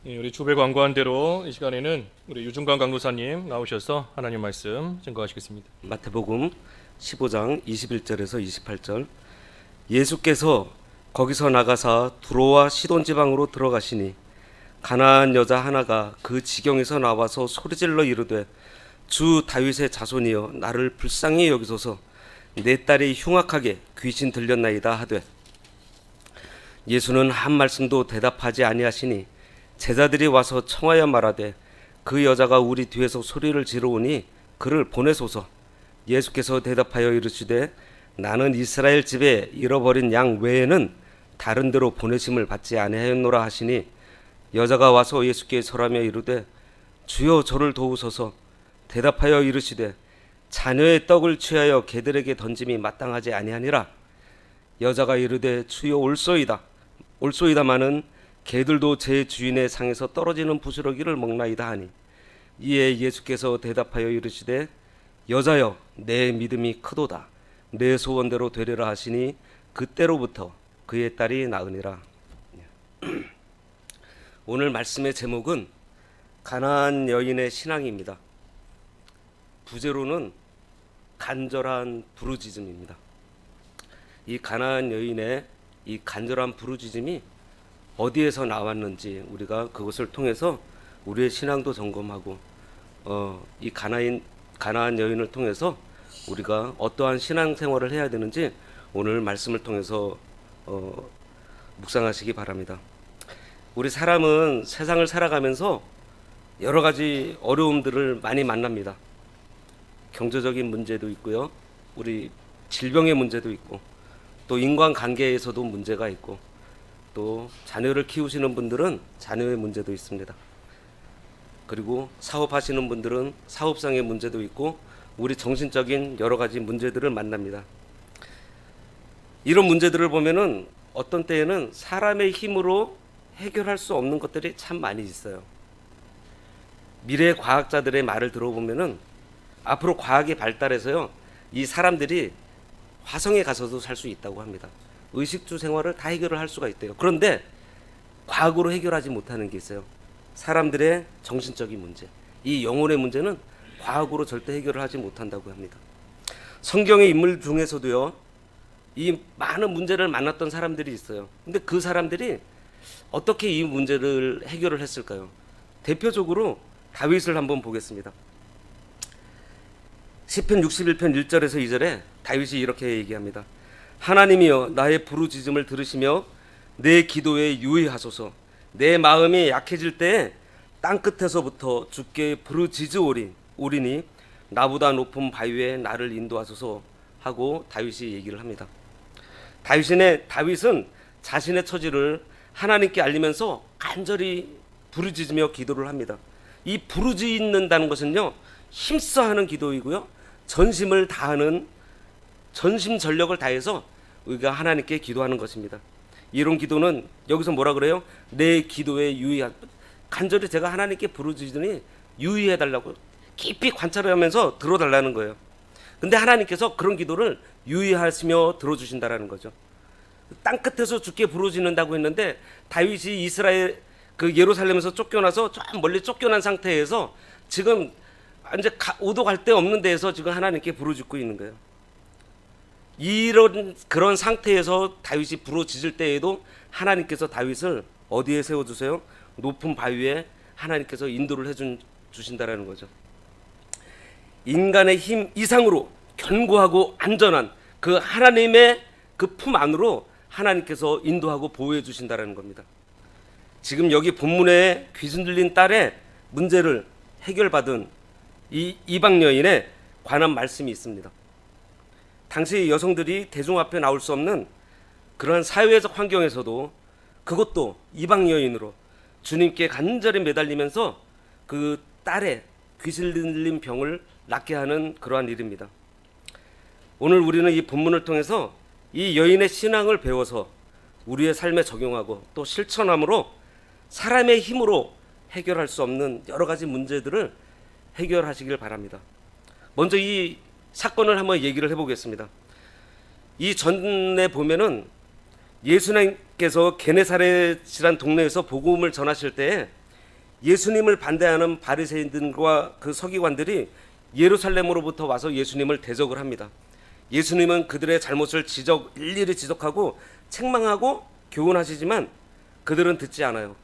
예, 우리 주배 광고한 대로 이 시간에는 우리 유중관 강도사님 나오셔서 하나님 말씀 증거하시겠습니다. 마태복음 15장 21절에서 28절. 예수께서 거기서 나가사 두로와 시돈 지방으로 들어가시니 가나안 여자 하나가 그 지경에서 나와서 소리질러 이르되 주 다윗의 자손이여 나를 불쌍히 여기소서 내 딸이 흉악하게 귀신 들렸나이다 하되 예수는 한 말씀도 대답하지 아니하시니 제자들이 와서 청하여 말하되 그 여자가 우리 뒤에서 소리를 지르오니 그를 보내소서. 예수께서 대답하여 이르시되 나는 이스라엘 집에 잃어버린 양 외에는 다른 데로 보내심을 받지 아니하였노라 하시니 여자가 와서 예수께 절하며 이르되 주여 저를 도우소서. 대답하여 이르시되 자녀의 떡을 취하여 개들에게 던짐이 마땅하지 아니하니라. 여자가 이르되 주여 올소이다마는 개들도 제 주인의 상에서 떨어지는 부스러기를 먹나이다 하니 이에 예수께서 대답하여 이르시되 여자여 내 믿음이 크도다 내 소원대로 되리라 하시니 그때로부터 그의 딸이 나으니라. 오늘 말씀의 제목은 가나안 여인의 신앙입니다. 부제로는 간절한 부르짖음입니다. 이 가나안 여인의 이 간절한 부르짖음이 어디에서 나왔는지 우리가 그것을 통해서 우리의 신앙도 점검하고 이 가나안 여인을 통해서 우리가 어떠한 신앙생활을 해야 되는지 오늘 말씀을 통해서 묵상하시기 바랍니다. 우리 사람은 세상을 살아가면서 여러 가지 어려움들을 많이 만납니다. 경제적인 문제도 있고요, 우리 질병의 문제도 있고, 또 인간관계에서도 문제가 있고, 또 자녀를 키우시는 분들은 자녀의 문제도 있습니다. 그리고 사업하시는 분들은 사업상의 문제도 있고, 우리 정신적인 여러 가지 문제들을 만납니다. 이런 문제들을 보면은 어떤 때에는 사람의 힘으로 해결할 수 없는 것들이 참 많이 있어요. 미래 과학자들의 말을 들어보면은 앞으로 과학이 발달해서요, 이 사람들이 화성에 가서도 살 수 있다고 합니다. 의식주 생활을 다 해결을 할 수가 있대요. 그런데 과학으로 해결하지 못하는 게 있어요. 사람들의 정신적인 문제, 이 영혼의 문제는 과학으로 절대 해결을 하지 못한다고 합니다. 성경의 인물 중에서도요, 이 많은 문제를 만났던 사람들이 있어요. 근데 그 사람들이 어떻게 이 문제를 해결을 했을까요? 대표적으로 다윗을 한번 보겠습니다. 시편 61편 1절에서 2절에 다윗이 이렇게 얘기합니다. 하나님이여 나의 부르짖음을 들으시며 내 기도에 유의하소서. 내 마음이 약해질 때에 땅끝에서부터 주께 부르짖으오리니 나보다 높은 바위에 나를 인도하소서 하고 다윗이 얘기를 합니다. 다윗은 자신의 처지를 하나님께 알리면서 간절히 부르짖으며 기도를 합니다. 이 부르짖는다는 것은요, 힘써 하는 기도이고요, 전심을 다하는, 전심전력을 다해서 우리가 하나님께 기도하는 것입니다. 이런 기도는 여기서 뭐라 그래요? 내 기도에 간절히 제가 하나님께 부르짖으니 유의해달라고 깊이 관찰하면서 들어달라는 거예요. 근데 하나님께서 그런 기도를 유의하시며 들어주신다라는 거죠. 땅끝에서 주께 부르짖는다고 했는데 다윗이 이스라엘 예루살렘에서 쫓겨나서 좀 멀리 쫓겨난 상태에서 지금 이제 오도 갈 데 없는 데에서 지금 하나님께 부르짖고 있는 거예요. 그런 상태에서 다윗이 부르짖을 때에도 하나님께서 다윗을 어디에 세워주세요? 높은 바위에 하나님께서 인도를 해주신다라는 거죠. 인간의 힘 이상으로 견고하고 안전한 그 하나님의 그 품 안으로 하나님께서 인도하고 보호해 주신다라는 겁니다. 지금 여기 본문에 귀신 들린 딸의 문제를 해결받은 이 이방 여인에 관한 말씀이 있습니다. 당시 여성들이 대중 앞에 나올 수 없는 그러한 사회적 환경에서도 그것도 이방 여인으로 주님께 간절히 매달리면서 그 딸의 귀신 들린 병을 낫게 하는 그러한 일입니다. 오늘 우리는 이 본문을 통해서 이 여인의 신앙을 배워서 우리의 삶에 적용하고 또 실천함으로 사람의 힘으로 해결할 수 없는 여러 가지 문제들을 해결하시길 바랍니다. 먼저 이 사건을 한번 얘기를 해보겠습니다. 이 전에 보면은 예수님께서 게네사렛이란 동네에서 복음을 전하실 때에 예수님을 반대하는 바리새인들과 그 서기관들이 예루살렘으로부터 와서 예수님을 대적을 합니다. 예수님은 그들의 잘못을 일일이 지적하고 책망하고 교훈하시지만 그들은 듣지 않아요.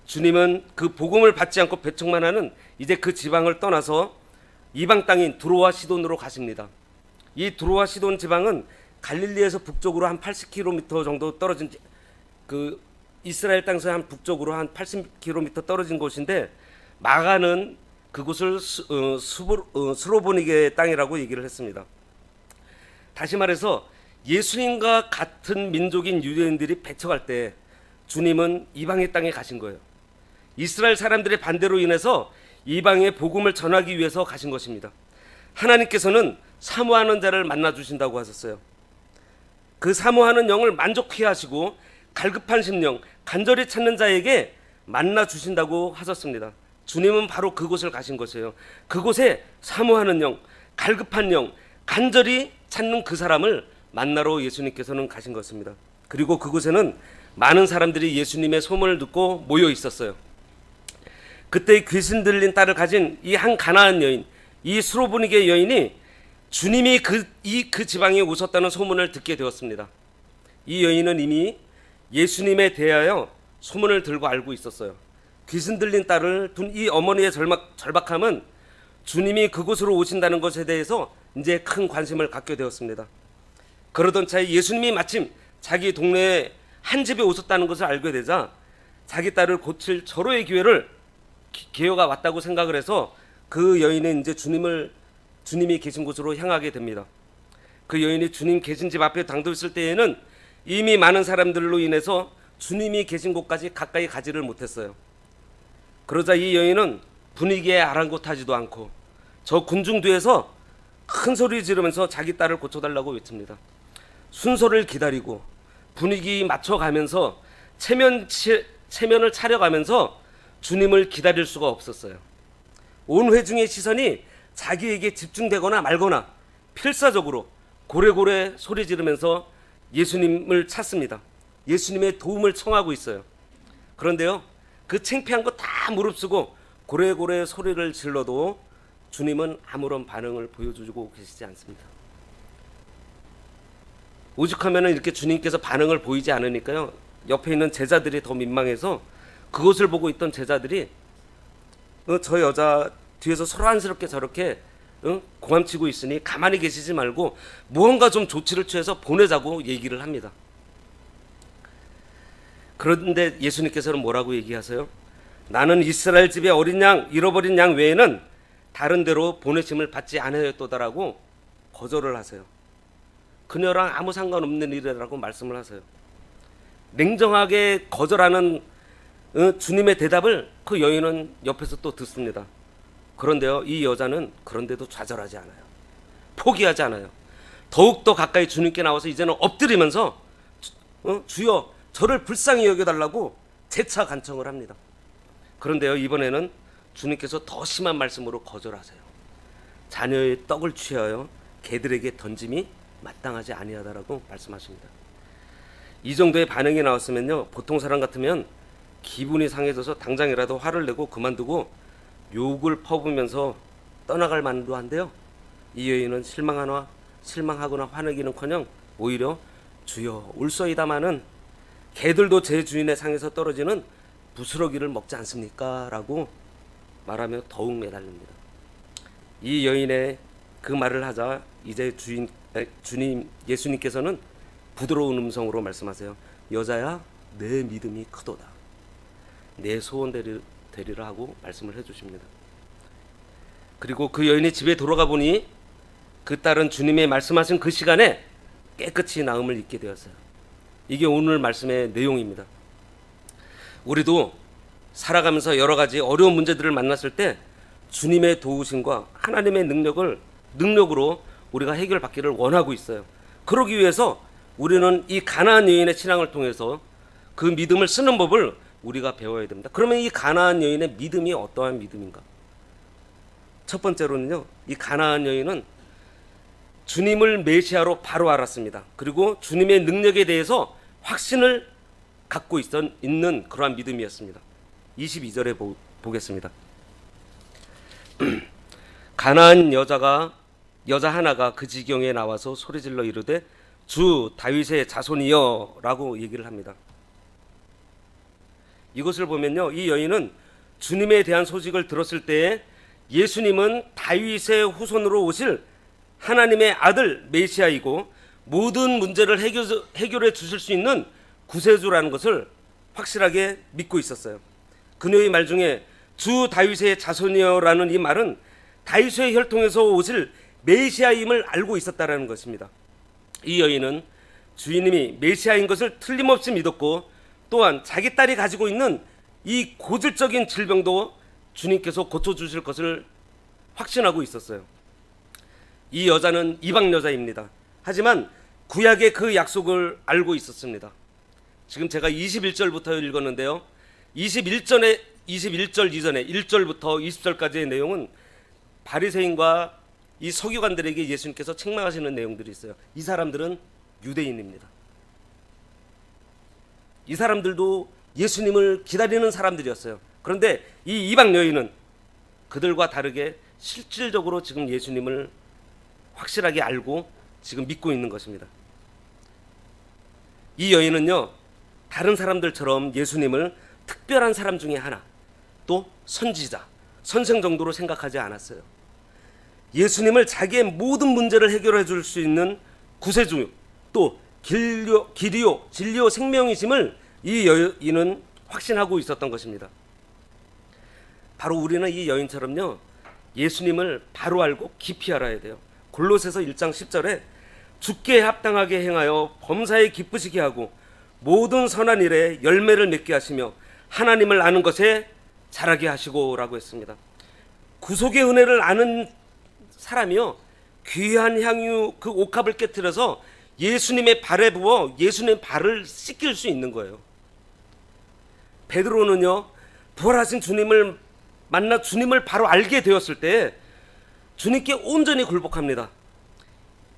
주님은 그 복음을 받지 않고 배척만 하는 이제 그 지방을 떠나서 이방 땅인 두로와 시돈으로 가십니다. 이 두로와 시돈 지방은 갈릴리에서 북쪽으로 한 80km 정도 떨어진 그 이스라엘 땅에서 한 북쪽으로 한 80km 떨어진 곳인데 마가는 그곳을 스로보니게 땅이라고 얘기를 했습니다. 다시 말해서 예수님과 같은 민족인 유대인들이 배척할 때 주님은 이방의 땅에 가신 거예요. 이스라엘 사람들의 반대로 인해서 이방의 복음을 전하기 위해서 가신 것입니다. 하나님께서는 사모하는 자를 만나 주신다고 하셨어요. 그 사모하는 영을 만족해 하시고 갈급한 심령, 간절히 찾는 자에게 만나 주신다고 하셨습니다. 주님은 바로 그곳을 가신 것이에요. 그곳에 사모하는 영, 갈급한 영, 간절히 찾는 그 사람을 만나러 예수님께서는 가신 것입니다. 그리고 그곳에는 많은 사람들이 예수님의 소문을 듣고 모여 있었어요. 그때 귀신 들린 딸을 가진 이 한 가나안 여인, 이 스로보니게 여인이 주님이 그 지방에 오셨다는 소문을 듣게 되었습니다. 이 여인은 이미 예수님에 대하여 소문을 들고 알고 있었어요. 귀신 들린 딸을 둔 이 어머니의 절박함은 주님이 그곳으로 오신다는 것에 대해서 이제 큰 관심을 갖게 되었습니다. 그러던 차에 예수님이 마침 자기 동네에 한 집에 오셨다는 것을 알게 되자 자기 딸을 고칠 절호의 기회가 왔다고 생각을 해서 그 여인은 이제 주님이 계신 곳으로 향하게 됩니다. 그 여인이 주님 계신 집 앞에 당도했을 때에는 이미 많은 사람들로 인해서 주님이 계신 곳까지 가까이 가지를 못했어요. 그러자 이 여인은 분위기에 아랑곳하지도 않고 저 군중 뒤에서 큰 소리 지르면서 자기 딸을 고쳐달라고 외칩니다. 순서를 기다리고 분위기 맞춰가면서 체면을 차려가면서 주님을 기다릴 수가 없었어요. 온 회중의 시선이 자기에게 집중되거나 말거나 필사적으로 고래고래 소리 지르면서 예수님을 찾습니다. 예수님의 도움을 청하고 있어요. 그런데요, 그 창피한 거 다 무릅쓰고 고래고래 소리를 질러도 주님은 아무런 반응을 보여주고 계시지 않습니다. 오죽하면 이렇게 주님께서 반응을 보이지 않으니까요, 옆에 있는 제자들이 더 민망해서 그것을 보고 있던 제자들이 저 여자 뒤에서 소란스럽게 저렇게 고함치고 있으니 가만히 계시지 말고 무언가 좀 조치를 취해서 보내자고 얘기를 합니다. 그런데 예수님께서는 뭐라고 얘기하세요? 나는 이스라엘 집의 어린 양, 잃어버린 양 외에는 다른 데로 보내심을 받지 않았도다라고 거절을 하세요. 그녀랑 아무 상관없는 일이라고 말씀을 하세요. 냉정하게 거절하는 주님의 대답을 그 여인은 옆에서 또 듣습니다. 그런데요, 이 여자는 그런데도 좌절하지 않아요. 포기하지 않아요. 더욱더 가까이 주님께 나와서 이제는 엎드리면서 주여 저를 불쌍히 여겨달라고 재차 간청을 합니다. 그런데요, 이번에는 주님께서 더 심한 말씀으로 거절하세요. 자녀의 떡을 취하여 개들에게 던짐이 마땅하지 아니하다라고 말씀하십니다. 이 정도의 반응이 나왔으면요, 보통 사람 같으면 기분이 상해져서 당장이라도 화를 내고 그만두고 욕을 퍼부면서 떠나갈 만도 한데요, 이 여인은 실망하거나 화내기는커녕 오히려 주여 울소이다마는 개들도 제 주인의 상에서 떨어지는 부스러기를 먹지 않습니까? 라고 말하며 더욱 매달립니다. 이 여인의 그 말을 하자 이제 예수님께서는 부드러운 음성으로 말씀하세요. 여자야, 내 믿음이 크도다. 내 소원 되리라 하고 말씀을 해주십니다. 그리고 그 여인이 집에 돌아가 보니 그 딸은 주님의 말씀하신 그 시간에 깨끗이 나음을 입게 되었어요. 이게 오늘 말씀의 내용입니다. 우리도 살아가면서 여러 가지 어려운 문제들을 만났을 때 주님의 도우심과 하나님의 능력으로 우리가 해결받기를 원하고 있어요. 그러기 위해서 우리는 이 가나안 여인의 신앙을 통해서 그 믿음을 쓰는 법을 우리가 배워야 됩니다. 그러면 이 가나안 여인의 믿음이 어떠한 믿음인가? 첫 번째로는요, 이 가나안 여인은 주님을 메시아로 바로 알았습니다. 그리고 주님의 능력에 대해서 확신을 갖고 있는 그러한 믿음이었습니다. 22절에 보겠습니다. 가나안 여자 하나가 그 지경에 나와서 소리질러 이르되 주 다윗의 자손이여 라고 얘기를 합니다. 이것을 보면요, 이 여인은 주님에 대한 소식을 들었을 때에 예수님은 다윗의 후손으로 오실 하나님의 아들 메시아이고 모든 문제를 해결해 주실 수 있는 구세주라는 것을 확실하게 믿고 있었어요. 그녀의 말 중에 주 다윗의 자손이여라는 이 말은 다윗의 혈통에서 오실 메시아임을 알고 있었다라는 것입니다. 이 여인은 주인님이 메시아인 것을 틀림없이 믿었고 또한 자기 딸이 가지고 있는 이 고질적인 질병도 주님께서 고쳐주실 것을 확신하고 있었어요. 이 여자는 이방 여자입니다. 하지만 구약의 그 약속을 알고 있었습니다. 지금 제가 21절부터 읽었는데요. 21절 이전에 1절부터 20절까지의 내용은 바리새인과 이 서기관들에게 예수님께서 책망하시는 내용들이 있어요. 이 사람들은 유대인입니다. 이 사람들도 예수님을 기다리는 사람들이었어요. 그런데 이 이방 여인은 그들과 다르게 실질적으로 지금 예수님을 확실하게 알고 지금 믿고 있는 것입니다. 이 여인은요, 다른 사람들처럼 예수님을 특별한 사람 중에 하나, 또 선지자, 선생 정도로 생각하지 않았어요. 예수님을 자기의 모든 문제를 해결해 줄 수 있는 구세주, 또 길이요 진리요 생명이심을 이 여인은 확신하고 있었던 것입니다. 바로 우리는 이 여인처럼요, 예수님을 바로 알고 깊이 알아야 돼요. 골로새서 1장 10절에 주께 합당하게 행하여 범사에 기쁘시게 하고 모든 선한 일에 열매를 맺게 하시며 하나님을 아는 것에 자라게 하시고 라고 했습니다. 구속의 은혜를 아는 사람이요, 귀한 향유 그 옥합을 깨트려서 예수님의 발에 부어 예수님의 발을 씻길 수 있는 거예요. 베드로는요, 부활하신 주님을 만나 주님을 바로 알게 되었을 때 주님께 온전히 굴복합니다.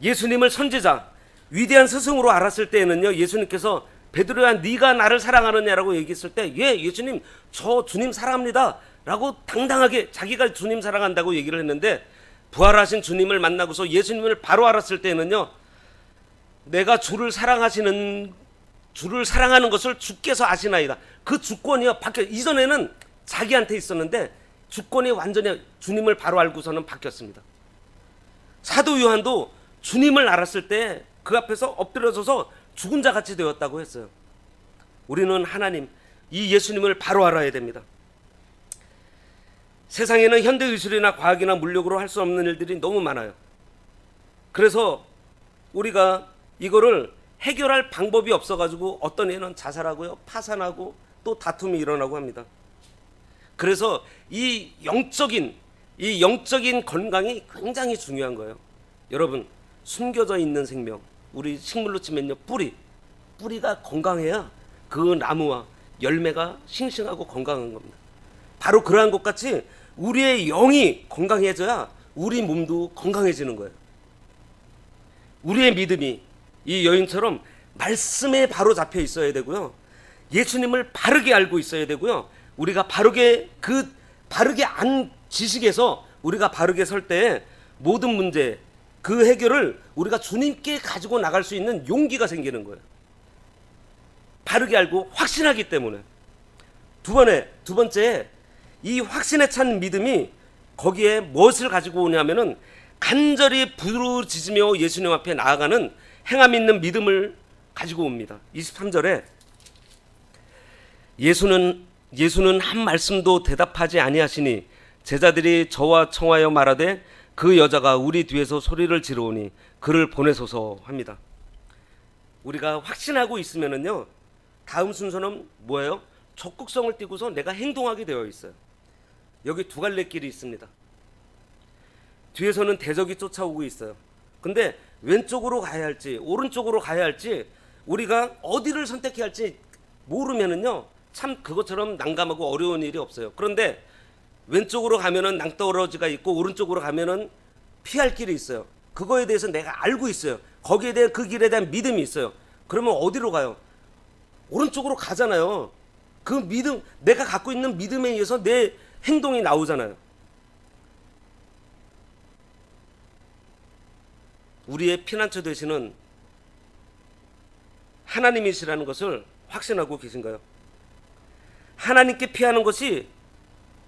예수님을 선지자, 위대한 스승으로 알았을 때에는요, 예수님께서 베드로야 네가 나를 사랑하느냐라고 얘기했을 때 예, 예수님 저 주님 사랑합니다 라고 당당하게 자기가 주님 사랑한다고 얘기를 했는데, 부활하신 주님을 만나고서 예수님을 바로 알았을 때는요, 내가 주를 사랑하는 것을 주께서 아시나이다. 그 주권이요 바뀌어. 이전에는 자기한테 있었는데 주권이 완전히 주님을 바로 알고서는 바뀌었습니다. 사도 요한도 주님을 알았을 때 그 앞에서 엎드려서서 죽은 자 같이 되었다고 했어요. 우리는 하나님, 이 예수님을 바로 알아야 됩니다. 세상에는 현대의술이나 과학이나 물력으로 할 수 없는 일들이 너무 많아요. 그래서 우리가 이거를 해결할 방법이 없어가지고 어떤 애는 자살하고요, 파산하고 또 다툼이 일어나고 합니다. 그래서 이 영적인 건강이 굉장히 중요한 거예요. 여러분, 숨겨져 있는 생명, 우리 식물로 치면요, 뿌리가 건강해야 그 나무와 열매가 싱싱하고 건강한 겁니다. 바로 그러한 것 같이 우리의 영이 건강해져야 우리 몸도 건강해지는 거예요. 우리의 믿음이 이 여인처럼 말씀에 바로 잡혀 있어야 되고요, 예수님을 바르게 알고 있어야 되고요, 우리가 바르게 안 지식에서 우리가 바르게 설 때 모든 문제 그 해결을 우리가 주님께 가지고 나갈 수 있는 용기가 생기는 거예요. 바르게 알고 확신하기 때문에. 두 번째, 이 확신에 찬 믿음이 거기에 무엇을 가지고 오냐면은 간절히 부르짖으며 예수님 앞에 나아가는 행함 있는 믿음을 가지고 옵니다. 23절에 예수는 한 말씀도 대답하지 아니하시니 제자들이 저와 청하여 말하되 그 여자가 우리 뒤에서 소리를 지르오니 그를 보내소서 합니다. 우리가 확신하고 있으면은요, 다음 순서는 뭐예요? 적극성을 띠고서 내가 행동하게 되어 있어요. 여기 두 갈래 길이 있습니다. 뒤에서는 대적이 쫓아오고 있어요. 근데 왼쪽으로 가야 할지 오른쪽으로 가야 할지 우리가 어디를 선택해야 할지 모르면은요, 참 그것처럼 난감하고 어려운 일이 없어요. 그런데 왼쪽으로 가면은 낭떠러지가 있고 오른쪽으로 가면은 피할 길이 있어요. 그거에 대해서 내가 알고 있어요. 거기에 대한 그 길에 대한 믿음이 있어요. 그러면 어디로 가요? 오른쪽으로 가잖아요. 그 믿음, 내가 갖고 있는 믿음에 의해서 내 행동이 나오잖아요. 우리의 피난처 되시는 하나님이시라는 것을 확신하고 계신가요? 하나님께 피하는 것이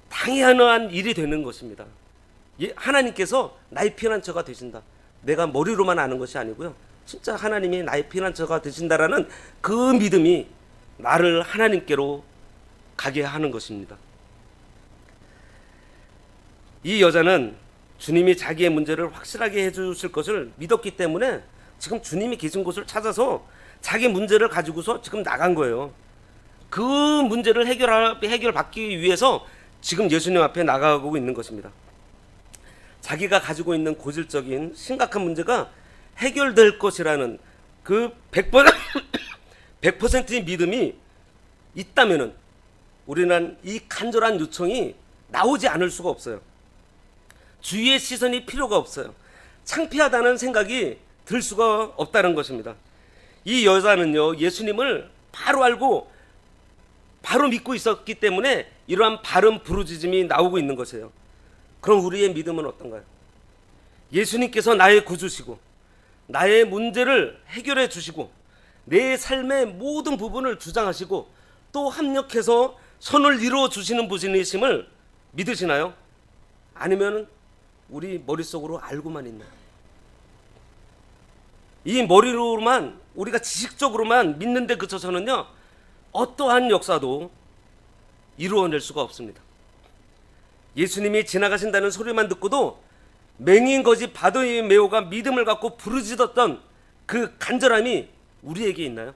당연한 일이 되는 것입니다. 하나님께서 나의 피난처가 되신다. 내가 머리로만 아는 것이 아니고요. 진짜 하나님이 나의 피난처가 되신다라는 그 믿음이 나를 하나님께로 가게 하는 것입니다. 이 여자는 주님이 자기의 문제를 확실하게 해주실 것을 믿었기 때문에 지금 주님이 계신 곳을 찾아서 자기 문제를 가지고서 지금 나간 거예요. 그 문제를 해결받기 위해서 지금 예수님 앞에 나가고 있는 것입니다. 자기가 가지고 있는 고질적인 심각한 문제가 해결될 것이라는 그 100%의 믿음이 있다면은 우리는 이 간절한 요청이 나오지 않을 수가 없어요. 주위의 시선이 필요가 없어요. 창피하다는 생각이 들 수가 없다는 것입니다. 이 여자는요, 예수님을 바로 알고 바로 믿고 있었기 때문에 이러한 바른 부르짖음이 나오고 있는 것이에요. 그럼 우리의 믿음은 어떤가요? 예수님께서 나의 구주시고 나의 문제를 해결해 주시고 내 삶의 모든 부분을 주장하시고 또 합력해서 선을 이루어 주시는 분이심을 믿으시나요? 아니면 우리 머릿속으로 알고만 있나요? 이 머리로만, 우리가 지식적으로만 믿는데 그쳐서는요, 어떠한 역사도 이루어낼 수가 없습니다. 예수님이 지나가신다는 소리만 듣고도 맹인 거지 바도의 메오가 믿음을 갖고 부르짖었던 그 간절함이 우리에게 있나요?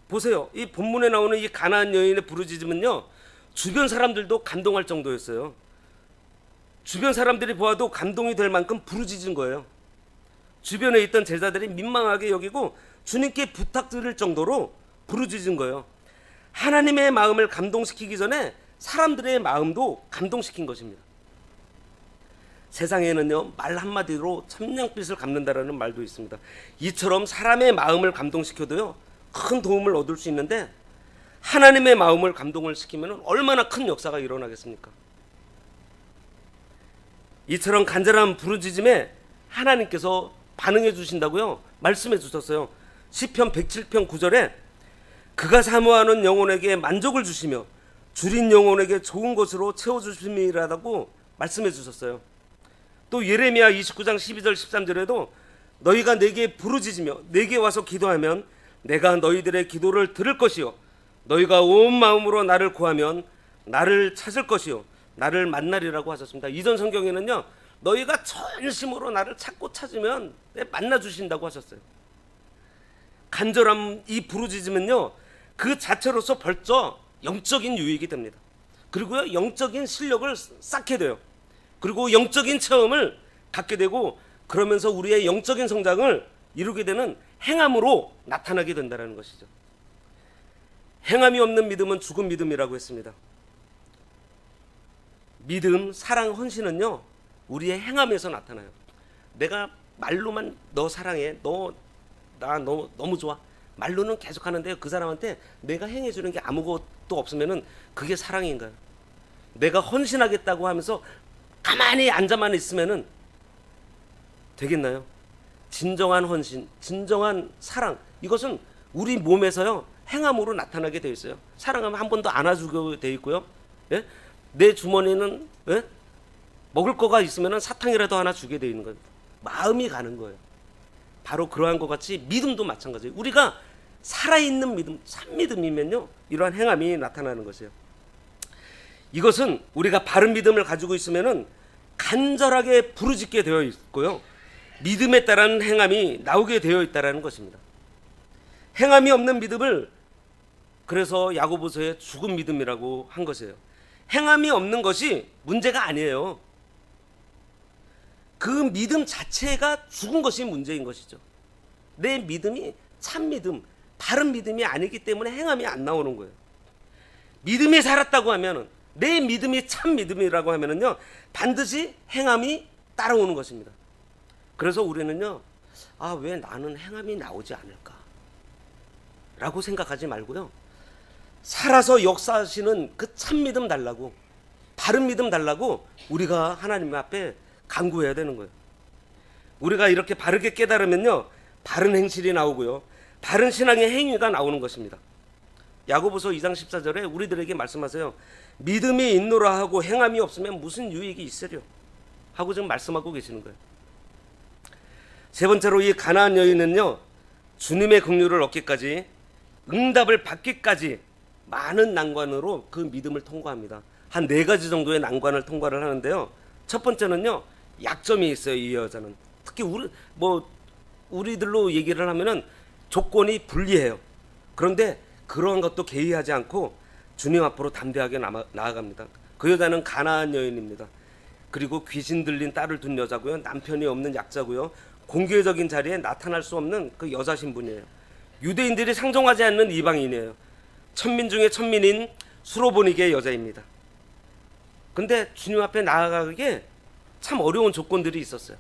보세요. 이 본문에 나오는 이 가나안 여인의 부르짖음은요, 주변 사람들도 감동할 정도였어요. 주변 사람들이 보아도 감동이 될 만큼 부르짖은 거예요. 주변에 있던 제자들이 민망하게 여기고 주님께 부탁드릴 정도로 부르짖은 거예요. 하나님의 마음을 감동시키기 전에 사람들의 마음도 감동시킨 것입니다. 세상에는요, 말 한마디로 천냥빚을 갚는다라는 말도 있습니다. 이처럼 사람의 마음을 감동시켜도요, 큰 도움을 얻을 수 있는데 하나님의 마음을 감동을 시키면 얼마나 큰 역사가 일어나겠습니까? 이처럼 간절한 부르짖음에 하나님께서 반응해 주신다고요 말씀해 주셨어요. 시편 107편 9절에 그가 사모하는 영혼에게 만족을 주시며 줄인 영혼에게 좋은 것으로 채워주심이라고 말씀해 주셨어요. 또 예레미야 29장 12절 13절에도 너희가 내게 부르짖으며 내게 와서 기도하면 내가 너희들의 기도를 들을 것이요 너희가 온 마음으로 나를 구하면 나를 찾을 것이요 나를 만나리라고 하셨습니다. 이전 성경에는요, 너희가 전심으로 나를 찾고 찾으면 만나 주신다고 하셨어요. 간절한 이 부르짖음은요, 그 자체로서 벌써 영적인 유익이 됩니다. 그리고요, 영적인 실력을 쌓게 돼요. 그리고 영적인 체험을 갖게 되고, 그러면서 우리의 영적인 성장을 이루게 되는 행함으로 나타나게 된다는 것이죠. 행함이 없는 믿음은 죽은 믿음이라고 했습니다. 믿음, 사랑, 헌신은요, 우리의 행함에서 나타나요. 내가 말로만 너 사랑해, 나 너무 좋아, 말로는 계속 하는데 그 사람한테 내가 행해주는 게 아무것도 없으면은 그게 사랑인가요? 내가 헌신하겠다고 하면서 가만히 앉아만 있으면은 되겠나요? 진정한 헌신, 진정한 사랑, 이것은 우리 몸에서요, 행함으로 나타나게 되어 있어요. 사랑하면 한 번도 안아주게 되어 있고요. 예? 내 주머니는 먹을 거가 있으면 사탕이라도 하나 주게 되어 있는 거예요. 마음이 가는 거예요. 바로 그러한 것 같이 믿음도 마찬가지예요. 우리가 살아있는 믿음, 참 믿음이면요, 이러한 행함이 나타나는 것이에요. 이것은 우리가 바른 믿음을 가지고 있으면 간절하게 부르짖게 되어 있고요, 믿음에 따른 행함이 나오게 되어 있다는 것입니다. 행함이 없는 믿음을 그래서 야고보서에 죽은 믿음이라고 한 것이에요. 행함이 없는 것이 문제가 아니에요. 그 믿음 자체가 죽은 것이 문제인 것이죠. 내 믿음이 참 믿음, 바른 믿음이 아니기 때문에 행함이 안 나오는 거예요. 믿음이 살았다고 하면은, 내 믿음이 참 믿음이라고 하면은요, 반드시 행함이 따라오는 것입니다. 그래서 우리는요, 왜 나는 행함이 나오지 않을까? 라고 생각하지 말고요, 살아서 역사하시는 그 참 믿음 달라고, 바른 믿음 달라고 우리가 하나님 앞에 간구해야 되는 거예요. 우리가 이렇게 바르게 깨달으면요, 바른 행실이 나오고요, 바른 신앙의 행위가 나오는 것입니다. 야고보서 2장 14절에 우리들에게 말씀하세요. 믿음이 있노라 하고 행함이 없으면 무슨 유익이 있으려 하고 지금 말씀하고 계시는 거예요. 세 번째로 이 가나안 여인은요, 주님의 긍휼을 얻기까지, 응답을 받기까지 많은 난관으로 그 믿음을 통과합니다. 한 4가지 정도의 난관을 통과를 하는데요. 첫 번째는요, 약점이 있어요. 이 여자는 특히 우리들로 얘기를 하면은 조건이 불리해요. 그런데 그러한 것도 개의하지 않고 주님 앞으로 담대하게 나아갑니다. 그 여자는 가나안 여인입니다. 그리고 귀신 들린 딸을 둔 여자고요, 남편이 없는 약자고요, 공개적인 자리에 나타날 수 없는 그 여자 신분이에요. 유대인들이 상종하지 않는 이방인이에요. 천민 중에 천민인 수로보니게의 여자입니다. 근데 주님 앞에 나아가기에 참 어려운 조건들이 있었어요.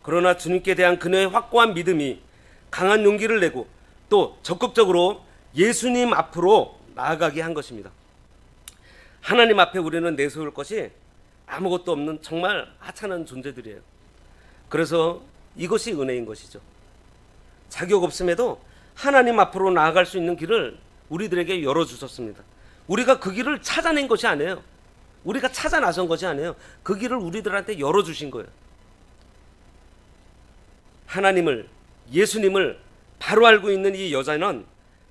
그러나 주님께 대한 그녀의 확고한 믿음이 강한 용기를 내고 또 적극적으로 예수님 앞으로 나아가게 한 것입니다. 하나님 앞에 우리는 내세울 것이 아무것도 없는 정말 하찮은 존재들이에요. 그래서 이것이 은혜인 것이죠. 자격 없음에도 하나님 앞으로 나아갈 수 있는 길을 우리들에게 열어주셨습니다. 우리가 그 길을 찾아낸 것이 아니에요. 우리가 찾아 나선 것이 아니에요. 그 길을 우리들한테 열어주신 거예요. 하나님을, 예수님을 바로 알고 있는 이 여자는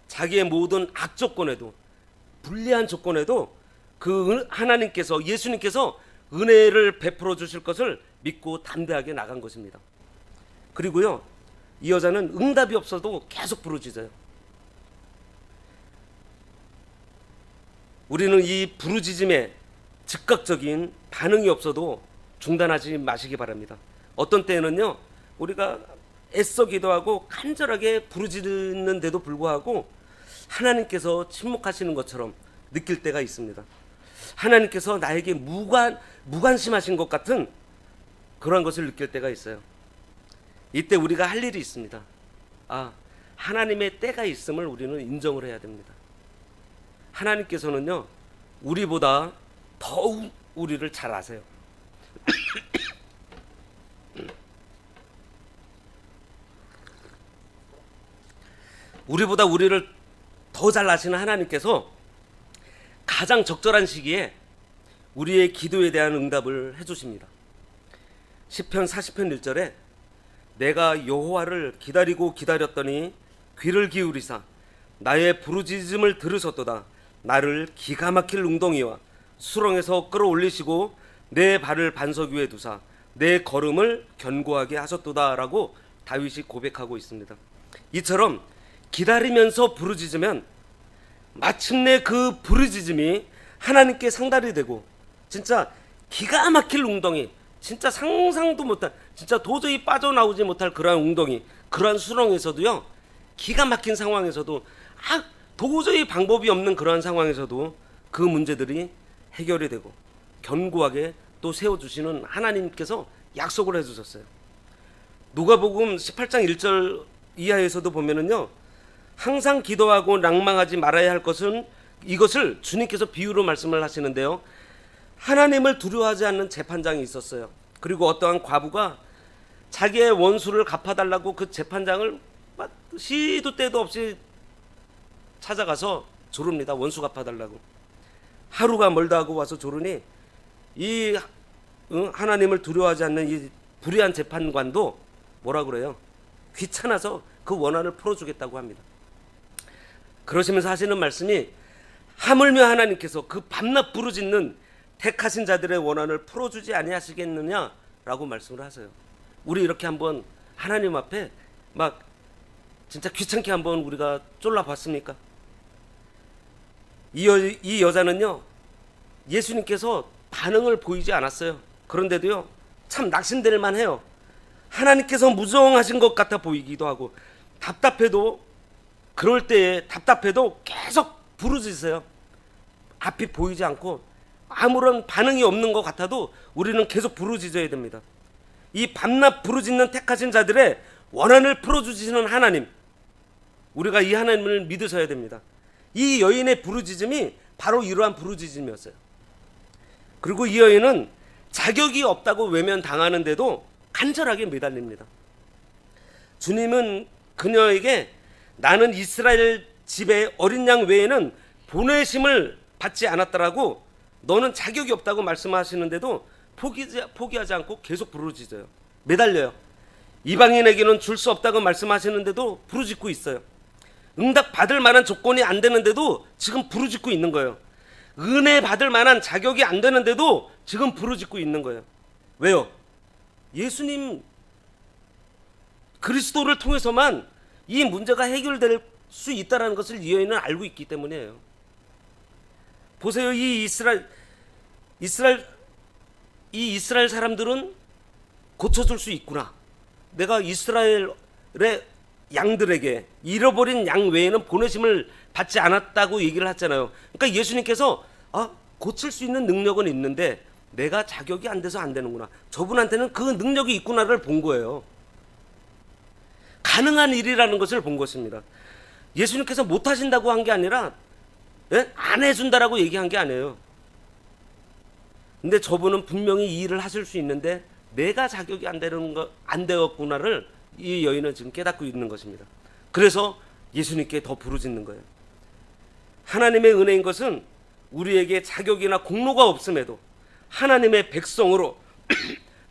자기의 모든 악조건에도, 불리한 조건에도 그 하나님께서, 예수님께서 은혜를 베풀어 주실 것을 믿고 담대하게 나간 것입니다. 그리고요, 이 여자는 응답이 없어도 계속 부르짖어요. 우리는 이 부르짖음에 즉각적인 반응이 없어도 중단하지 마시기 바랍니다. 어떤 때는요, 우리가 애써 기도하고 간절하게 부르짖는데도 불구하고 하나님께서 침묵하시는 것처럼 느낄 때가 있습니다. 하나님께서 나에게 무관심하신 것 같은 그런 것을 느낄 때가 있어요. 이때 우리가 할 일이 있습니다. 하나님의 때가 있음을 우리는 인정을 해야 됩니다. 하나님께서는요, 우리보다 더욱 우리를 잘 아세요. 우리보다 우리를 더 잘 아시는 하나님께서 가장 적절한 시기에 우리의 기도에 대한 응답을 해주십니다. 시편 40편 1절에 내가 여호와를 기다리고 기다렸더니 귀를 기울이사 나의 부르짖음을 들으셨도다. 나를 기가 막힐 웅덩이와 수렁에서 끌어올리시고 내 발을 반석 위에 두사 내 걸음을 견고하게 하셨도다 라고 다윗이 고백하고 있습니다. 이처럼 기다리면서 부르짖으면 마침내 그 부르짖음이 하나님께 상달이 되고 진짜 기가 막힐 웅덩이, 진짜 상상도 못할, 진짜 도저히 빠져나오지 못할 그러한 웅덩이, 그러한 수렁에서도요, 기가 막힌 상황에서도 도저히 방법이 없는 그러한 상황에서도 그 문제들이 해결이 되고 견고하게 또 세워주시는 하나님께서 약속을 해주셨어요. 누가복음 18장 1절 이하에서도 보면은요, 항상 기도하고 낭망하지 말아야 할 것은 이것을 주님께서 비유로 말씀을 하시는데요, 하나님을 두려워하지 않는 재판장이 있었어요. 그리고 어떠한 과부가 자기의 원수를 갚아달라고 그 재판장을 시도 때도 없이 찾아가서 조릅니다. 원수 갚아달라고. 하루가 멀다 하고 와서 조르니 이 하나님을 두려워하지 않는 이 불의한 재판관도 뭐라 그래요? 귀찮아서 그 원한을 풀어주겠다고 합니다. 그러시면서 하시는 말씀이 하물며 하나님께서 그 밤낮 부르짖는 택하신 자들의 원한을 풀어주지 아니하시겠느냐라고 말씀을 하세요. 우리 이렇게 한번 하나님 앞에 막 진짜 귀찮게 한번 우리가 쫄라봤습니까? 이 여자는요, 예수님께서 반응을 보이지 않았어요. 그런데도요, 참 낙심될 만해요. 하나님께서 무정하신 것 같아 보이기도 하고, 답답해도, 그럴 때에 답답해도 계속 부르짖으세요. 앞이 보이지 않고 아무런 반응이 없는 것 같아도 우리는 계속 부르짖어야 됩니다. 이 밤낮 부르짖는 택하신 자들의 원한을 풀어주시는 하나님, 우리가 이 하나님을 믿으셔야 됩니다. 이 여인의 부르짖음이 바로 이러한 부르짖음이었어요. 그리고 이 여인은 자격이 없다고 외면당하는데도 간절하게 매달립니다. 주님은 그녀에게 나는 이스라엘 집의 어린 양 외에는 보내심을 받지 않았다라고 너는 자격이 없다고 말씀하시는데도 포기하지 않고 계속 부르짖어요. 매달려요. 이방인에게는 줄 수 없다고 말씀하시는데도 부르짖고 있어요. 응답 받을 만한 조건이 안 되는데도 지금 부르짖고 있는 거예요. 은혜 받을 만한 자격이 안 되는데도 지금 부르짖고 있는 거예요. 왜요? 예수님 그리스도를 통해서만 이 문제가 해결될 수 있다는 것을 이 여인은 알고 있기 때문이에요. 보세요. 이 이스라엘 사람들은 고쳐줄 수 있구나. 내가 이스라엘의 양들에게 잃어버린 양 외에는 보내심을 받지 않았다고 얘기를 했잖아요. 그러니까 예수님께서 고칠 수 있는 능력은 있는데 내가 자격이 안 돼서 안 되는구나. 저분한테는 그 능력이 있구나를 본 거예요. 가능한 일이라는 것을 본 것입니다. 예수님께서 못하신다고 한 게 아니라 안 해준다라고 얘기한 게 아니에요. 근데 저분은 분명히 이 일을 하실 수 있는데 내가 자격이 안 되었구나를 이 여인은 지금 깨닫고 있는 것입니다. 그래서 예수님께 더 부르짖는 거예요. 하나님의 은혜인 것은 우리에게 자격이나 공로가 없음에도 하나님의 백성으로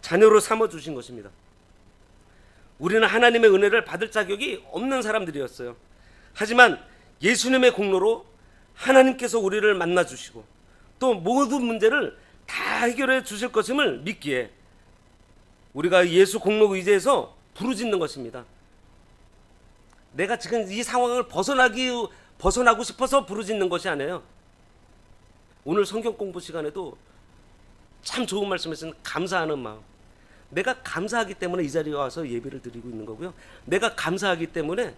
자녀로 삼아주신 것입니다. 우리는 하나님의 은혜를 받을 자격이 없는 사람들이었어요. 하지만 예수님의 공로로 하나님께서 우리를 만나주시고 또 모든 문제를 다 해결해 주실 것임을 믿기에 우리가 예수 공로 의지해서 부르짖는 것입니다. 내가 지금 이 상황을 벗어나고 싶어서 부르짖는 것이 아니에요. 오늘 성경 공부 시간에도 참 좋은 말씀했으니 감사하는 마음. 내가 감사하기 때문에 이 자리에 와서 예배를 드리고 있는 거고요. 내가 감사하기 때문에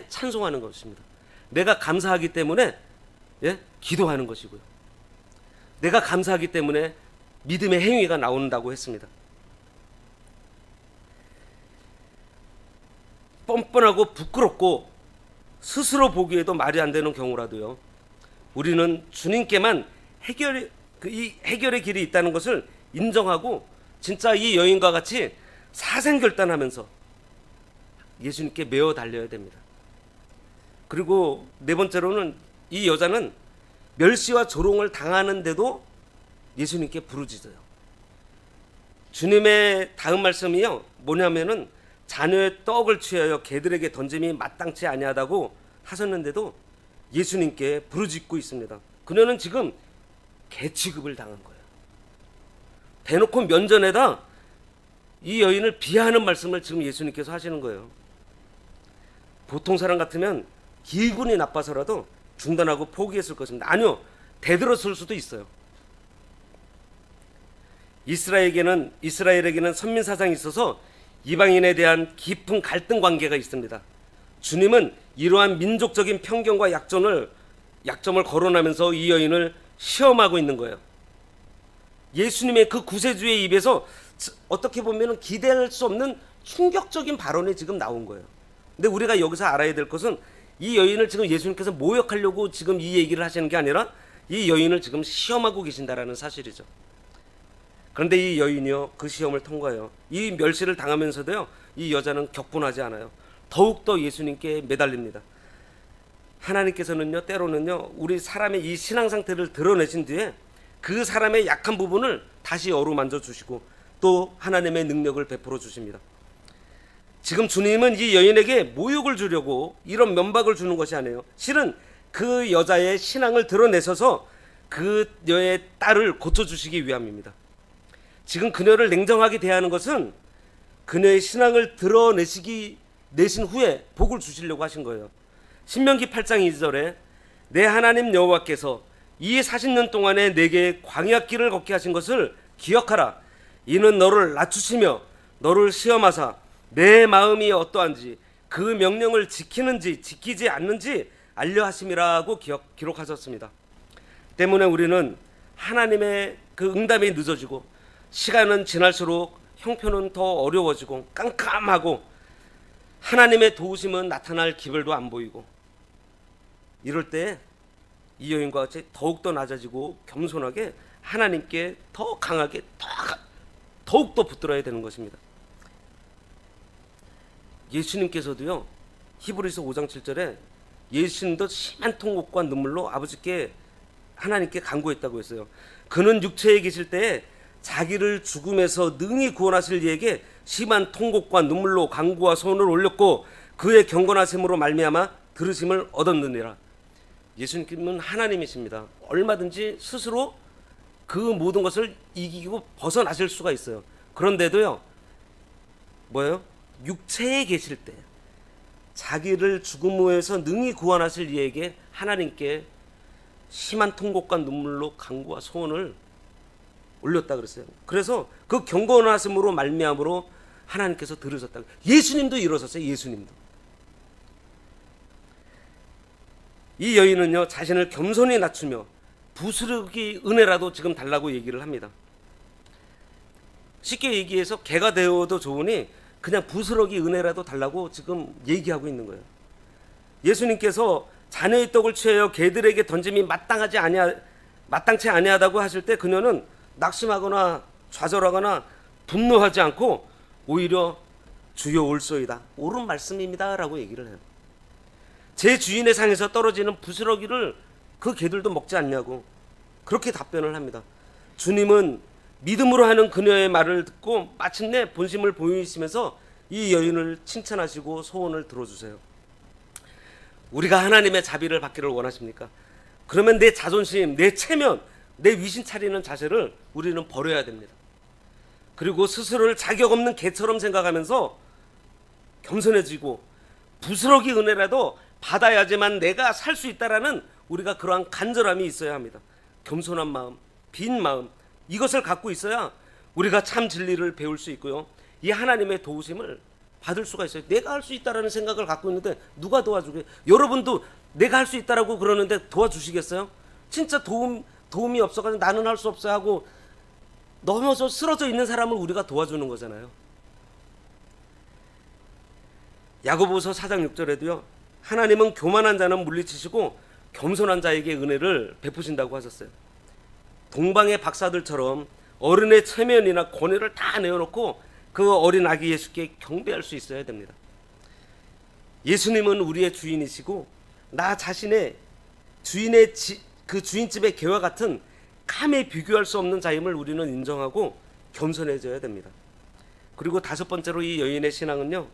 찬송하는 것입니다. 내가 감사하기 때문에 기도하는 것이고요. 내가 감사하기 때문에 믿음의 행위가 나온다고 했습니다. 뻔뻔하고 부끄럽고 스스로 보기에도 말이 안 되는 경우라도요. 우리는 주님께만 이 해결의 길이 있다는 것을 인정하고 진짜 이 여인과 같이 사생결단하면서 예수님께 메어 달려야 됩니다. 그리고 네 번째로는 이 여자는 멸시와 조롱을 당하는데도 예수님께 부르짖어요. 주님의 다음 말씀이요 뭐냐면은 자녀의 떡을 취하여 개들에게 던짐이 마땅치 아니하다고 하셨는데도 예수님께 부르짖고 있습니다. 그녀는 지금 개 취급을 당한 거예요. 대놓고 면전에다 이 여인을 비하하는 말씀을 지금 예수님께서 하시는 거예요. 보통 사람 같으면 기분이 나빠서라도 중단하고 포기했을 것입니다. 아니요, 대들었을 수도 있어요. 이스라엘에게는 선민 사상이 있어서 이방인에 대한 깊은 갈등 관계가 있습니다. 주님은 이러한 민족적인 편견과 약점을 거론하면서 이 여인을 시험하고 있는 거예요. 예수님의 그 구세주의 입에서 어떻게 보면 기대할 수 없는 충격적인 발언이 지금 나온 거예요. 근데 우리가 여기서 알아야 될 것은 이 여인을 지금 예수님께서 모욕하려고 지금 이 얘기를 하시는 게 아니라 이 여인을 지금 시험하고 계신다라는 사실이죠. 그런데 이 여인이요 그 시험을 통과해요. 이 멸시를 당하면서도요 이 여자는 격분하지 않아요. 더욱더 예수님께 매달립니다. 하나님께서는요 때로는요 우리 사람의 이 신앙 상태를 드러내신 뒤에 그 사람의 약한 부분을 다시 어루만져 주시고 또 하나님의 능력을 베풀어 주십니다. 지금 주님은 이 여인에게 모욕을 주려고 이런 면박을 주는 것이 아니에요. 실은 그 여자의 신앙을 드러내셔서 그 여의 딸을 고쳐주시기 위함입니다. 지금 그녀를 냉정하게 대하는 것은 그녀의 신앙을 내신 후에 복을 주시려고 하신 거예요. 신명기 8장 2절에 내 하나님 여호와께서 이 40년 동안에 내게 광야길을 걷게 하신 것을 기억하라. 이는 너를 낮추시며 너를 시험하사 내 마음이 어떠한지 그 명령을 지키는지 지키지 않는지 알려 하심이라고 기록하셨습니다. 때문에 우리는 하나님의 그 응답이 늦어지고 시간은 지날수록 형편은 더 어려워지고 깜깜하고 하나님의 도우심은 나타날 기별도 안 보이고 이럴 때 이 여인과 같이 더욱더 낮아지고 겸손하게 하나님께 더 강하게 더욱더 붙들어야 되는 것입니다. 예수님께서도요, 히브리서 5장 7절에 예수님도 심한 통곡과 눈물로 아버지께 하나님께 간구했다고 했어요. 그는 육체에 계실 때에 자기를 죽음에서 능히 구원하실 이에게 심한 통곡과 눈물로 간구와 소원을 올렸고 그의 경건하심으로 말미암아 들으심을 얻었느니라. 예수님은 하나님이십니다. 얼마든지 스스로 그 모든 것을 이기고 벗어나실 수가 있어요. 그런데도요, 뭐예요? 육체에 계실 때 자기를 죽음에서 능히 구원하실 이에게 하나님께 심한 통곡과 눈물로 간구와 소원을 올렸다 그랬어요. 그래서 그 경건하심으로 말미암으로 하나님께서 들으셨다. 예수님도 이러셨어요. 예수님도. 이 여인은요, 자신을 겸손히 낮추며 부스러기 은혜라도 지금 달라고 얘기를 합니다. 쉽게 얘기해서 개가 되어도 좋으니 그냥 부스러기 은혜라도 달라고 지금 얘기하고 있는 거예요. 예수님께서 자녀의 떡을 취하여 개들에게 던짐이 마땅치 아니하다고 하실 때 그녀는 낙심하거나 좌절하거나 분노하지 않고 오히려 주여 올소이다, 옳은 말씀입니다 라고 얘기를 해요. 제 주인의 상에서 떨어지는 부스러기를 그 개들도 먹지 않냐고 그렇게 답변을 합니다. 주님은 믿음으로 하는 그녀의 말을 듣고 마침내 본심을 보이시면서 이 여인을 칭찬하시고 소원을 들어주세요. 우리가 하나님의 자비를 받기를 원하십니까? 그러면 내 자존심, 내 체면, 내 위신 차리는 자세를 우리는 버려야 됩니다. 그리고 스스로를 자격 없는 개처럼 생각하면서 겸손해지고 부스러기 은혜라도 받아야지만 내가 살 수 있다라는 우리가 그러한 간절함이 있어야 합니다. 겸손한 마음, 빈 마음, 이것을 갖고 있어야 우리가 참 진리를 배울 수 있고요, 이 하나님의 도우심을 받을 수가 있어요. 내가 할 수 있다라는 생각을 갖고 있는데 누가 도와주게? 여러분도 내가 할 수 있다라고 그러는데 도와주시겠어요? 진짜 도움이 없어가지고 나는 할 수 없어 하고 넘어져 쓰러져 있는 사람을 우리가 도와주는 거잖아요. 야고보서 4장 6절에도요, 하나님은 교만한 자는 물리치시고 겸손한 자에게 은혜를 베푸신다고 하셨어요. 동방의 박사들처럼 어른의 체면이나 권위를 다 내어놓고 그 어린 아기 예수께 경배할 수 있어야 됩니다. 예수님은 우리의 주인이시고 나 자신의 그 주인집의 개와 같은 감히 비교할 수 없는 자임을 우리는 인정하고 겸손해져야 됩니다. 그리고 다섯 번째로 이 여인의 신앙은요,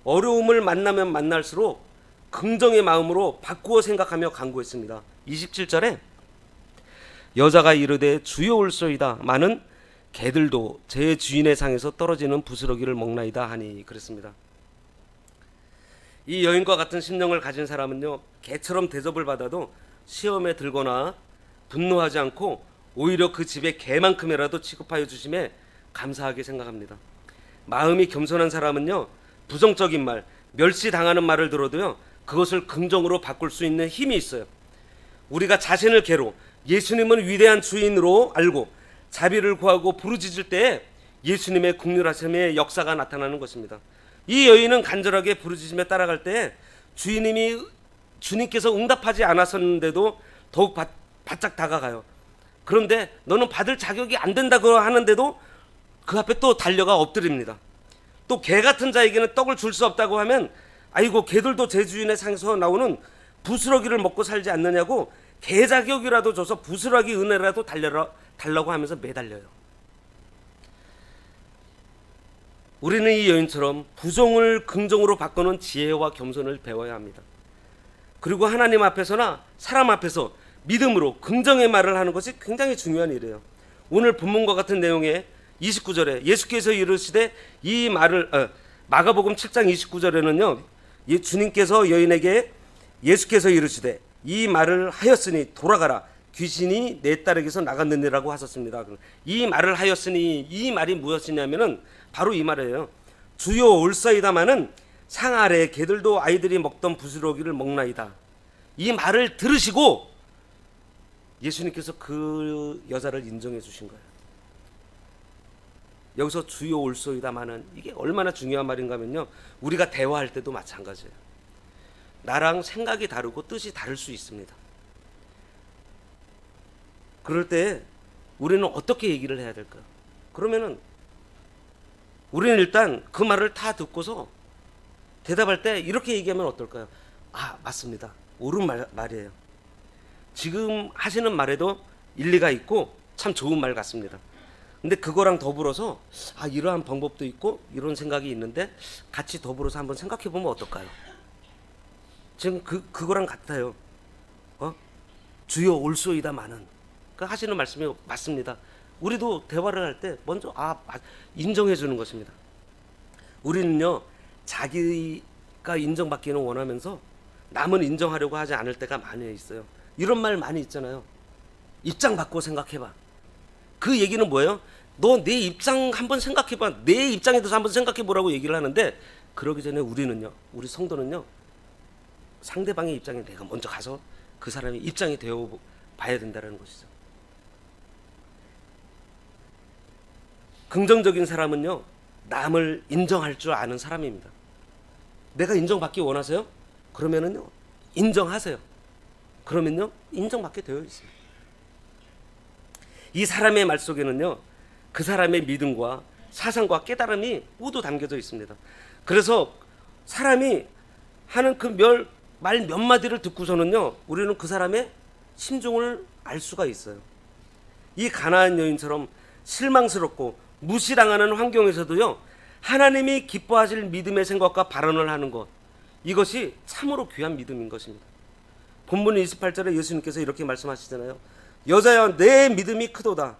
어려움을 만나면 만날수록 긍정의 마음으로 바꾸어 생각하며 간구했습니다. 27절에 여자가 이르되 주여 올소이다 마는 개들도 제 주인의 상에서 떨어지는 부스러기를 먹나이다 하니 그랬습니다. 이 여인과 같은 심령을 가진 사람은요, 개처럼 대접을 받아도 시험에 들거나 분노하지 않고 오히려 그 집에 개만큼이라도 취급하여 주심에 감사하게 생각합니다. 마음이 겸손한 사람은요, 부정적인 말, 멸시당하는 말을 들어도요, 그것을 긍정으로 바꿀 수 있는 힘이 있어요. 우리가 자신을 개로 예수님은 위대한 주인으로 알고 자비를 구하고 부르짖을 때에 예수님의 국률하심의 역사가 나타나는 것입니다. 이 여인은 간절하게 부르짖으며 따라갈 때에 주님께서 응답하지 않았었는데도 더욱 바짝 다가가요. 그런데 너는 받을 자격이 안 된다고 하는데도 그 앞에 또 달려가 엎드립니다. 또 개 같은 자에게는 떡을 줄 수 없다고 하면 아이고 개들도 제 주인의 상에서 나오는 부스러기를 먹고 살지 않느냐고 개 자격이라도 줘서 부스러기 은혜라도 달라고 하면서 매달려요. 우리는 이 여인처럼 부정을 긍정으로 바꾸는 지혜와 겸손을 배워야 합니다. 그리고 하나님 앞에서나 사람 앞에서 믿음으로 긍정의 말을 하는 것이 굉장히 중요한 일이에요. 오늘 본문과 같은 내용에 29절에 예수께서 이르시되 이 말을 마가복음 7장 29절에는요, 주님께서 여인에게 예수께서 이르시되 이 말을 하였으니 돌아가라 귀신이 내 딸에게서 나갔느니라고 하셨습니다. 이 말을 하였으니 이 말이 무엇이냐면은 바로 이 말이에요. 주여 올사이다마는 상 아래 개들도 아이들이 먹던 부스러기를 먹나이다. 이 말을 들으시고 예수님께서 그 여자를 인정해 주신 거예요. 여기서 주여 올소이다마는 이게 얼마나 중요한 말인가 하면요, 우리가 대화할 때도 마찬가지예요. 나랑 생각이 다르고 뜻이 다를 수 있습니다. 그럴 때 우리는 어떻게 얘기를 해야 될까요? 그러면은 우리는 일단 그 말을 다 듣고서 대답할 때 이렇게 얘기하면 어떨까요? 아, 맞습니다. 옳은 말이에요. 지금 하시는 말에도 일리가 있고 참 좋은 말 같습니다. 근데 그거랑 더불어서 아, 이러한 방법도 있고 이런 생각이 있는데 같이 더불어서 한번 생각해 보면 어떨까요? 지금 그거랑 같아요. 주여 올소이다마는 그 하시는 말씀이 맞습니다. 우리도 대화를 할 때 먼저 인정해 주는 것입니다. 우리는요, 자기가 인정받기는 원하면서 남은 인정하려고 하지 않을 때가 많이 있어요. 이런 말 많이 있잖아요. 입장 바꿔 생각해봐. 그 얘기는 뭐예요? 너 내 입장 한번 생각해봐. 내 입장에 대해서 한번 생각해보라고 얘기를 하는데, 그러기 전에 우리 성도는요, 상대방의 입장에 내가 먼저 가서 그 사람의 입장이 되어 봐야 된다는 것이죠. 긍정적인 사람은요, 남을 인정할 줄 아는 사람입니다. 내가 인정받기 원하세요? 그러면은요, 인정하세요. 그러면요, 인정받게 되어 있습니다. 이 사람의 말 속에는요, 그 사람의 믿음과 사상과 깨달음이 모두 담겨져 있습니다. 그래서 사람이 하는 그 말 몇 마디를 듣고서는요, 우리는 그 사람의 심정을 알 수가 있어요. 이 가나안 여인처럼 실망스럽고 무시당하는 환경에서도요, 하나님이 기뻐하실 믿음의 생각과 발언을 하는 것, 이것이 참으로 귀한 믿음인 것입니다. 본문 28절에 예수님께서 이렇게 말씀하시잖아요. 여자여, 내 믿음이 크도다.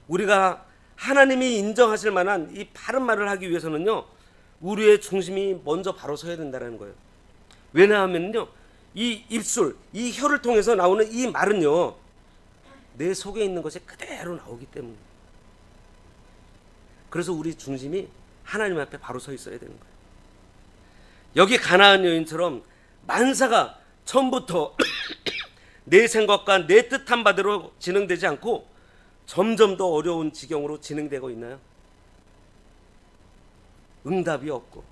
우리가 하나님이 인정하실 만한 이 바른 말을 하기 위해서는요, 우리의 중심이 먼저 바로 서야 된다는 거예요. 왜냐하면요, 이 입술, 이 혀를 통해서 나오는 이 말은요, 내 속에 있는 것이 그대로 나오기 때문에. 그래서 우리 중심이 하나님 앞에 바로 서 있어야 되는 거예요. 여기 가나안 여인처럼 만사가 처음부터 내 생각과 내 뜻한 바대로 진행되지 않고 점점 더 어려운 지경으로 진행되고 있나요? 응답이 없고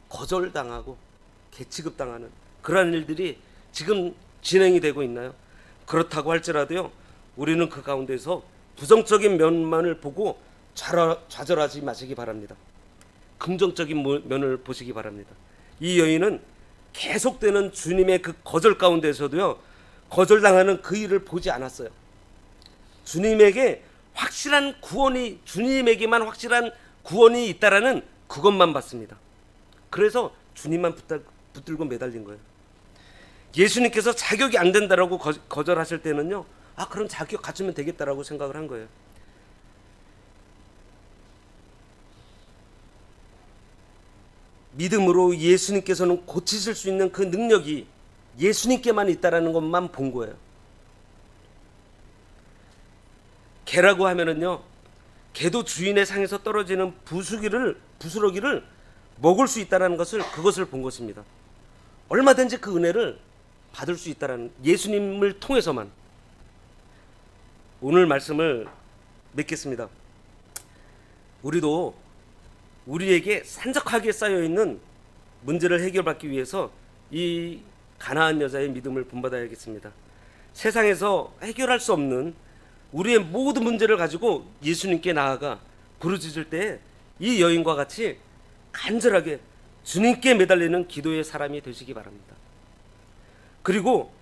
거절당하고 개취급당하는 그러한 일들이 지금 진행이 되고 있나요? 그렇다고 할지라도요, 우리는 그 가운데서 부정적인 면만을 보고 좌절하지 마시기 바랍니다. 긍정적인 면을 보시기 바랍니다. 이 여인은 계속되는 주님의 그 거절 가운데서도요, 거절당하는 그 일을 보지 않았어요. 주님에게 확실한 구원이, 주님에게만 확실한 구원이 있다라는 그것만 봤습니다. 그래서 주님만 붙들고 매달린 거예요. 예수님께서 자격이 안 된다라고 거절하실 때는요, 그럼 자격 갖추면 되겠다라고 생각을 한 거예요. 믿음으로 예수님께서는 고치실 수 있는 그 능력이 예수님께만 있다라는 것만 본 거예요. 개라고 하면은요, 개도 주인의 상에서 떨어지는 부스러기를 먹을 수 있다라는 그것을 본 것입니다. 얼마든지 그 은혜를 받을 수 있다라는, 예수님을 통해서만. 오늘 말씀을 맺겠습니다. 우리도 우리에게 산적하게 쌓여있는 문제를 해결받기 위해서 이 가나안 여자의 믿음을 본받아야겠습니다. 세상에서 해결할 수 없는 우리의 모든 문제를 가지고 예수님께 나아가 부르짖을 때 이 여인과 같이 간절하게 주님께 매달리는 기도의 사람이 되시기 바랍니다. 그리고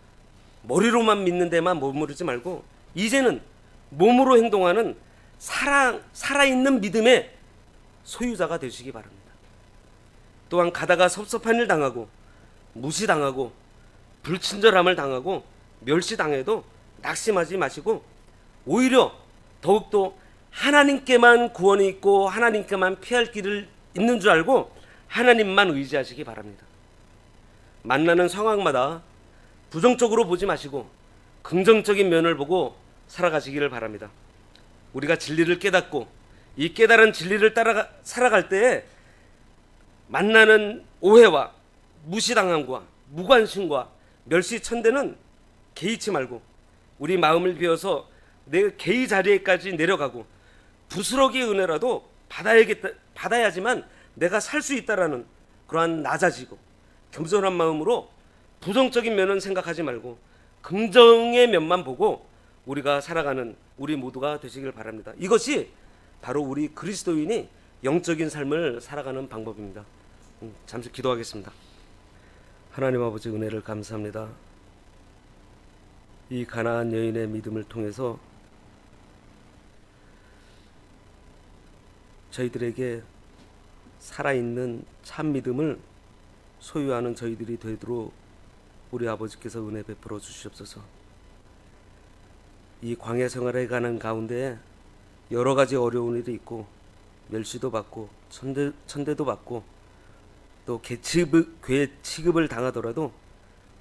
머리로만 믿는 데만 머무르지 말고 이제는 몸으로 행동하는 살아있는 믿음의 소유자가 되시기 바랍니다. 또한 가다가 섭섭한 일 당하고 무시당하고 불친절함을 당하고 멸시당해도 낙심하지 마시고 오히려 더욱더 하나님께만 구원이 있고 하나님께만 피할 길을 있는 줄 알고 하나님만 의지하시기 바랍니다. 만나는 상황마다 부정적으로 보지 마시고 긍정적인 면을 보고 살아가시기를 바랍니다. 우리가 진리를 깨닫고 이 깨달은 진리를 따라 살아갈 때에 만나는 오해와 무시당함과 무관심과 멸시천대는 개의치 말고 우리 마음을 비워서 내 개의 자리에까지 내려가고 부스러기의 은혜라도 받아야지만 내가 살 수 있다라는 그러한 낮아지고 겸손한 마음으로 부정적인 면은 생각하지 말고 긍정의 면만 보고 우리가 살아가는 우리 모두가 되시길 바랍니다. 이것이 바로 우리 그리스도인이 영적인 삶을 살아가는 방법입니다. 잠시 기도하겠습니다. 하나님 아버지, 은혜를 감사합니다. 이 가나안 여인의 믿음을 통해서 저희들에게 살아있는 참 믿음을 소유하는 저희들이 되도록 우리 아버지께서 은혜 베풀어 주시옵소서. 이 광야 생활에 가는 가운데 여러 가지 어려운 일이 있고 멸시도 받고 천대도 받고 또 괴취급을 당하더라도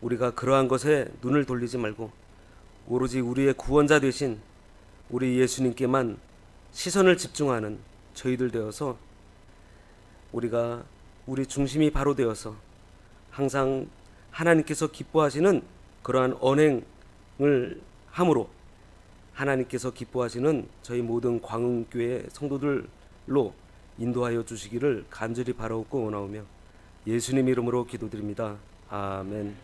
우리가 그러한 것에 눈을 돌리지 말고 오로지 우리의 구원자 되신 우리 예수님께만 시선을 집중하는 저희들 되어서 우리가 우리 중심이 바로 되어서 항상 하나님께서 기뻐하시는 그러한 언행을 함으로 하나님께서 기뻐하시는 저희 모든 광흥교회 성도들로 인도하여 주시기를 간절히 바라옵고 원하오며 예수님 이름으로 기도드립니다. 아멘.